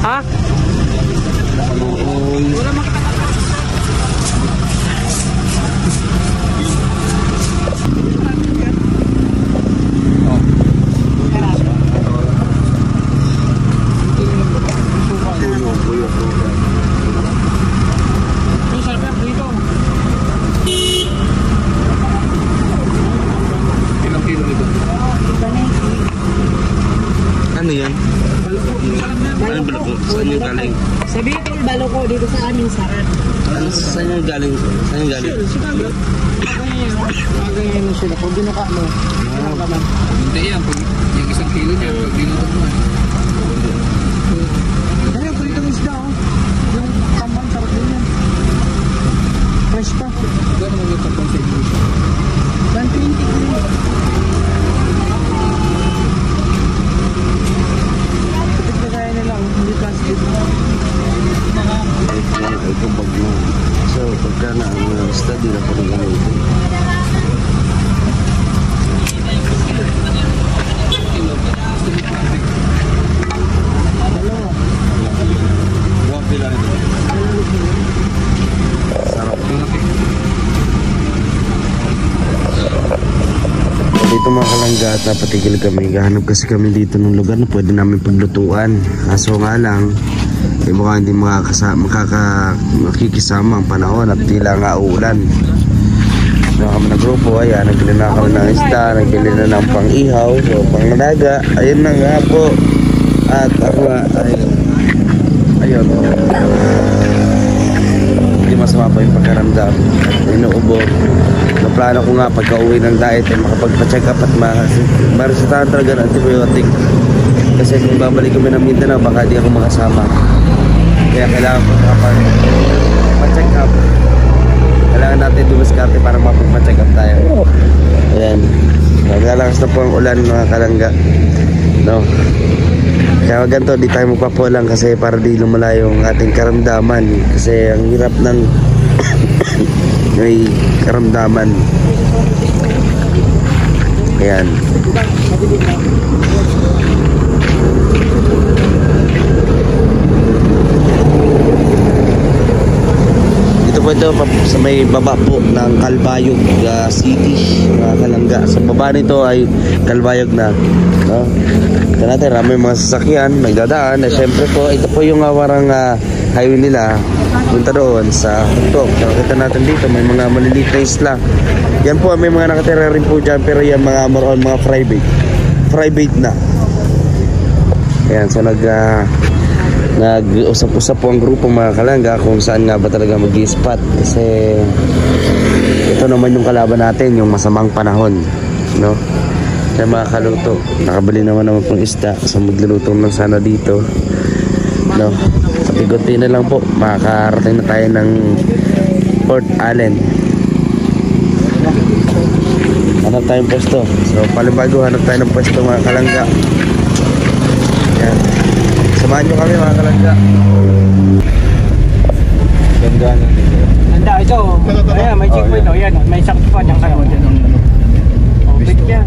Ha? Ano yan? Ano baloko? Saan yung galing? Sabi ko yung baloko dito sa aming saran. Saan yung galing? Saan yung galing? Ganyan mo sila. Kung binuka mo, Hindi yan. Yung isang kilo niya, pag binuka mo. ayun, pwede mo isda oh. Yung tambang sarap din yan. Fresh pa. Gano'n mo yung tapang sa inyo? 120 kilo. Kapit na kaya nila, hindi plastic. Ito bagyo. So, pagka na ang study na po ng ganito. Sarap. Dito mga kalangga at napatigil kami. Gahanap kasi kami dito ng lugar na pwede namin paglutuan. Kaso nga lang, baka hindi makikisama ang panahon at tila nga uulan. Doon kami na grupo, ayan, nagbili na kami ng isda, nagbili na ng pang-ihaw, so pang-nadaga, ayun na nga po. At ako nga, ayun, hindi masama pa yung pagkaramdam, inuubo. Naplano ko nga pagka-uwi ng diet ay makapagpa-check up at maresetahan talaga ng antibiotic. Kasi kung babalik kami ng Mindanao, baka di ako makasama. Kaya kailangan ko pa-check up. Kailangan natin dumiskarte para mapagpa-check up tayo. Ayan. Nagalakas na po ang ulan mga kalangga. No? Kaya ganito, di tayo magpapulang kasi para di lumala yung ating karamdaman. Kasi ang hirap ng may karamdaman. Ayan. Ito po ito sa may baba po ng Calbayog City, mga kalangga. Sa baba nito ay Calbayog na, no? Ito natin, rami mga sasakyan nagdadaan. Siyempre po, ito po yung warang highway nila punta doon sa Hugtong. Nakita natin dito may mga maliliit na isla. Yan po, may mga nakatira rin po dyan, pero yan mga more on mga private na. Ayan, so nag-usap-usap po ang grupo mga kalangga kung saan nga ba talaga mag-i-spot. Kasi ito naman yung kalaban natin, yung masamang panahon, no? Kaya mga kaluto, nakabili naman pong isda, so magluluto lang sana dito, no? Pati-gunti na lang po, makakarating na tayo ng Port Allen. Hanap tayong pwesto. So palibago, hanap tayo ng pwesto mga kalangga. Yan. Samahan nyo kami mga kalangga. Ganda na dito. Ganda ito. Ayan, may checkpoint. Ayan, may saktupan yung kayo. Bit yan.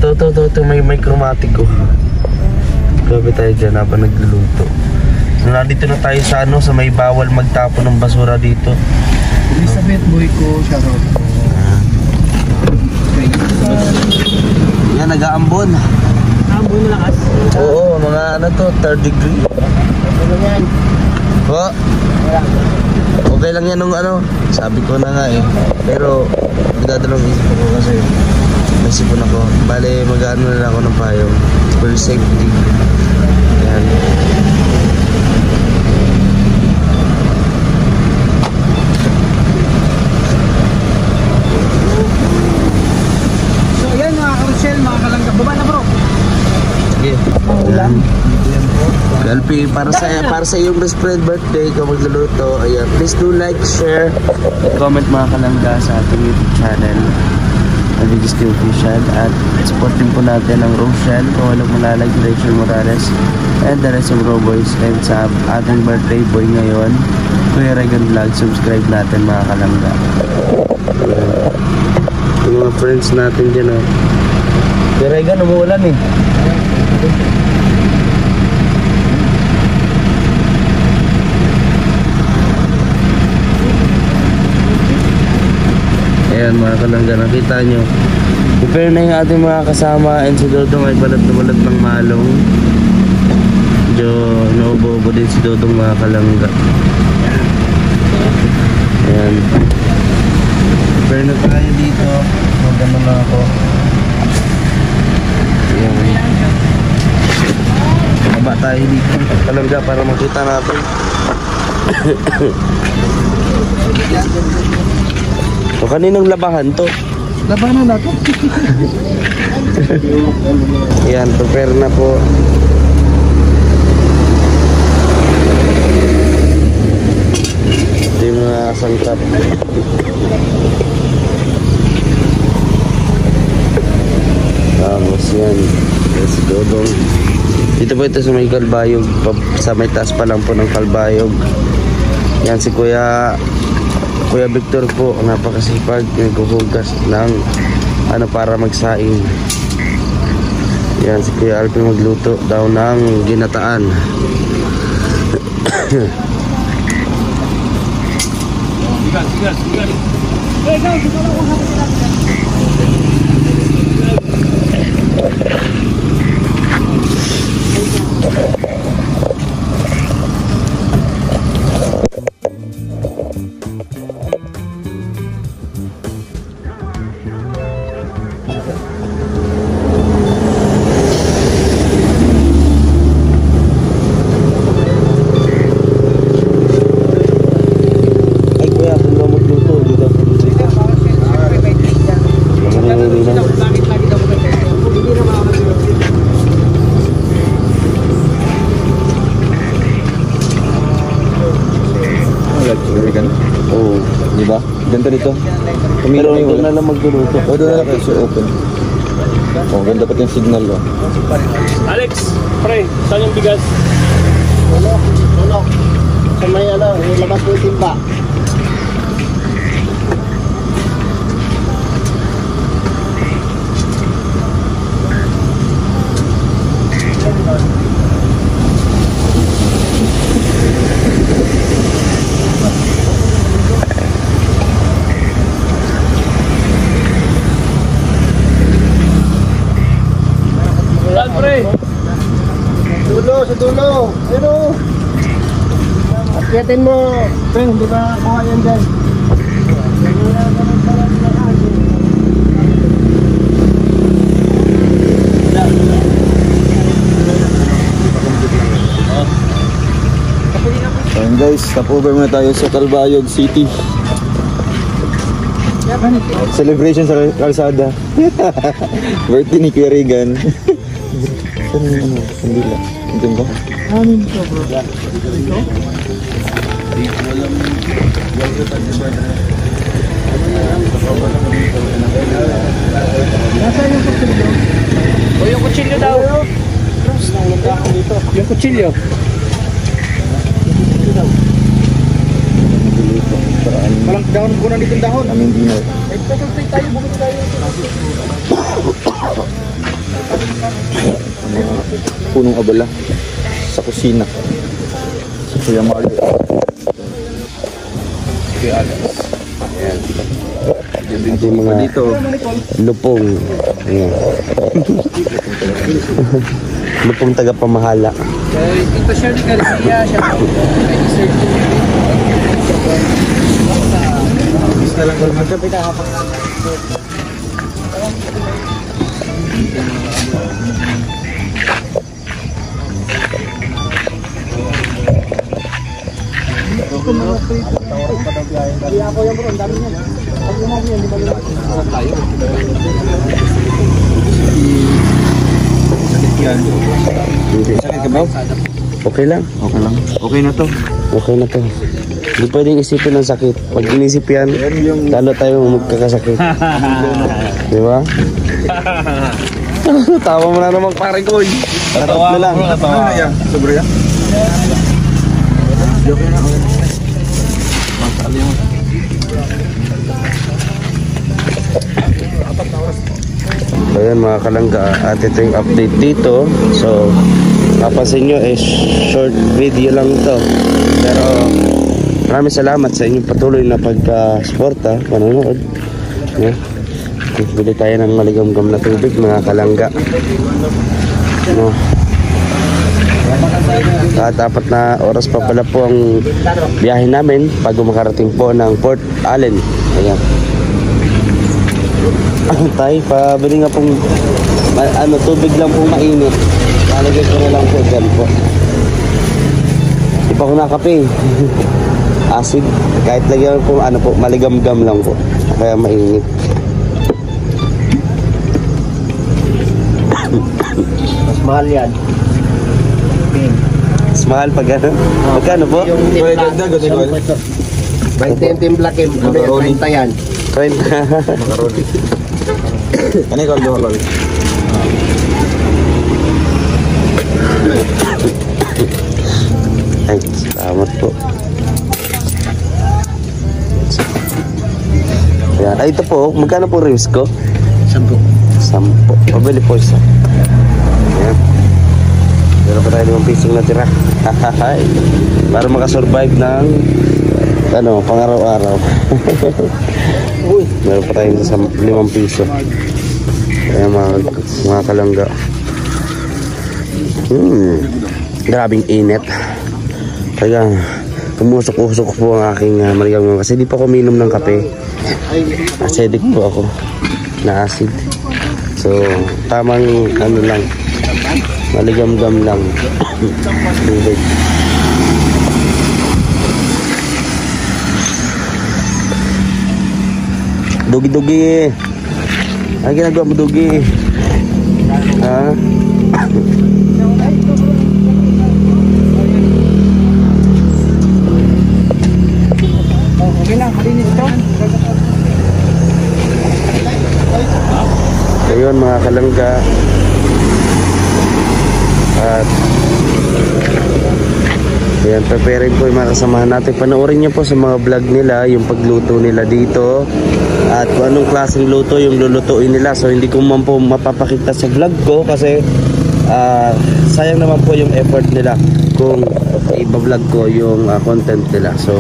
Ito, may chromatic ko. Grabe tayo dyan habang nagluluto. So nandito na tayo sa sa may bawal magtapon ng basura dito. Elizabeth Boyko, shoutout po. Yan, nag-aambon. Ambon malakas. Oo, mga 3rd degree. Ano yan? Oh. Okay lang yan nung sabi ko na nga pero nagdadalawang isip ako kasi may sipon ako. Bale, mag-ano na lang ako ng payong for safety. Yan. So yan mga karussel, mga kalangga. Baba na bro. Sige. Yan. Galpi, para sa iyong best friend birthday, kung magluluto, ayan, please do like, share, comment mga kalangga sa ating YouTube channel, Aligis Official, at supportin po natin ang Rochelle, kung walang malalag, Rachel Morales, and the rest of Roboys. And sa ating birthday boy ngayon, Kuya Regan Vlog, subscribe natin mga kalangga. Yung mga friends natin dyan, Pero Regan, umuulan eh. Ayan mga kalangga, nakita nyo. Prepare na yung ating mga kasama and si Dodong ay balat na balat ng malong. Medyo naubo-ubo din si Dodong mga kalangga. Ayan. Prepare na tayo dito. Magano na ako. Ayan. Baba tayo dito kalangga para makita natin. O kaninong labahan to? Labanan na to. Ayan, prepare na po. Ito yung mga sangkap. Tapos yan. Yes, Dodong. Dito po ito sa may Kalbayog. Sa may taas pa lang po ng Kalbayog. Yan si Kuya Victor po, napakasipag, naghuhugas ng ano para magsaing. Yan si Kuya Alvin magluto daw ng ginataan. Oo, di ba? Ganda nito. Pero doon na lang magluluto. O, doon na lang kasi open. Oh, ganda pati yung signal. Oh. Alex, pre, saan yung bigas? Ano? Sa may labas ko yung timba. Saan, pre? Sa dulo. Ayun o. Akyatin mo. Pre, hindi ka kuha yan dyan. Ayan guys, stopover muna tayo sa Calbayog City. Celebration sa kalsada. Birthday ni Kuya Regan. Saan yung kandila? Ito ba? Amin ito bro. Nasaan yung kutsilyo? O yung kutsilyo daw. Yung kutsilyo. Walang dahon ko na dito dahon. Aming dinner. Tayo, bumili tayo. Punong abala sa kusina. Sa Kuya Mario. Kuya Alex. Ayan. Ito yung mga Dito. lupong. Ayan. Lupong taga-pamahala. Ito Shirley Garcia, siya po. Kay Sir Gusto lang ko naman. Sakit yan. Sakit ka ba? Okay lang. Okay lang. Okay na to. Okay na to. Hindi pwedeng isipin ng sakit. Pag inisip yan, lalo tayo magkakasakit. Di ba? Tawa mo na naman pare ko. Natawa lang. Natawa. Sobra yan. Okay na. Masali mo. So ayan mga kalangga, at ito yung update dito. So papansin nyo is short video lang to, pero maraming salamat sa inyong patuloy na pagka-suporta, panonood. Yeah. Bili tayo ng maligamgam na tubig mga kalangga. No. At 4 na oras pa pala po ang biyahe namin bago makarating po ng Port Allen. Ayan. Tay, pabili nga pong tubig lang pong mainit. Lalagay ko na lang po dyan po. Di pa ako nakape. Acid. Kahit lagyan po maligamgam lang po. Kaya mainit. Mas mahal yan. Mas mahal pag ano? Magkano po? Yung timpla. 20 yung timpla, Kim. 30 yan. 30. Ano yung kaldo ka? Ay, salamat po. Ayan. Ay, ito po. Magkano po reviews ko? 10. Pabili po isa. Ayan. Meron pa tayo 5 pisong natira. Para makasurvive ng pang-araw-araw. Meron pa tayo sa 5 piso. Ayan mga kalangga. Grabing init. Kaya tumusok-usok po ang aking maligamgam kasi di pa ako minom ng kape. Acidic po ako na acid. So tamang lang, maligamgam lang. Tubig. Dugi-dugi. Ay ginagawa mo dugi. Ha? Okay na, malinis to. Ayun mga kalangga. At ayan, preparing po yung mga kasamahan natin. Panoorin nyo po sa mga vlog nila yung pagluto nila dito at kung anong klaseng luto yung lulutuin nila. So hindi ko man po mapapakita sa vlog ko kasi sayang naman po yung effort nila kung i-vlog ko yung content nila. So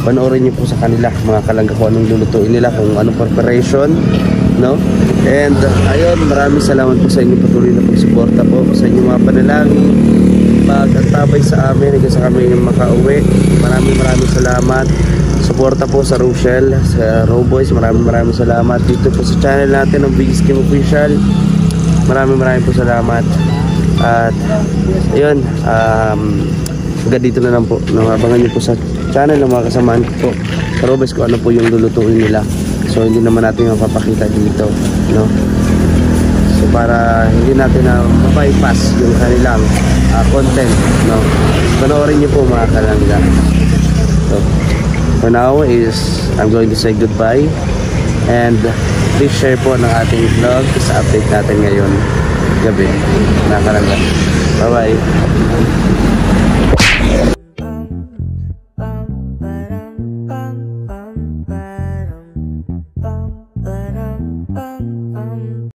panoorin nyo po sa kanila mga kalangga kung anong lulutuin nila, kung anong preparation, no? And ayun, maraming salamat po sa inyo patuloy na pagsuporta po sa inyong mga panalangin, pagtantabay sa amin hanggang sa kami makauwi. Maraming salamat. Suporta po sa Rochelle, sa Roboys. Maraming salamat dito po sa channel natin ng Big Skim Official. Maraming po salamat. At ayun, hanggang dito na lang po. Abangan nyo po sa channel ng mga kasamahan ko po sa Roboys kung ano po yung lulutuin nila. So hindi naman natin mapapakita dito, no? So para hindi natin na mabypass yung kanilang content, no? Panoorin niyo po mga kalangga. So for now is I'm going to say goodbye and please share po ng ating vlog sa update natin ngayon gabi mga kalangga. Bye bye.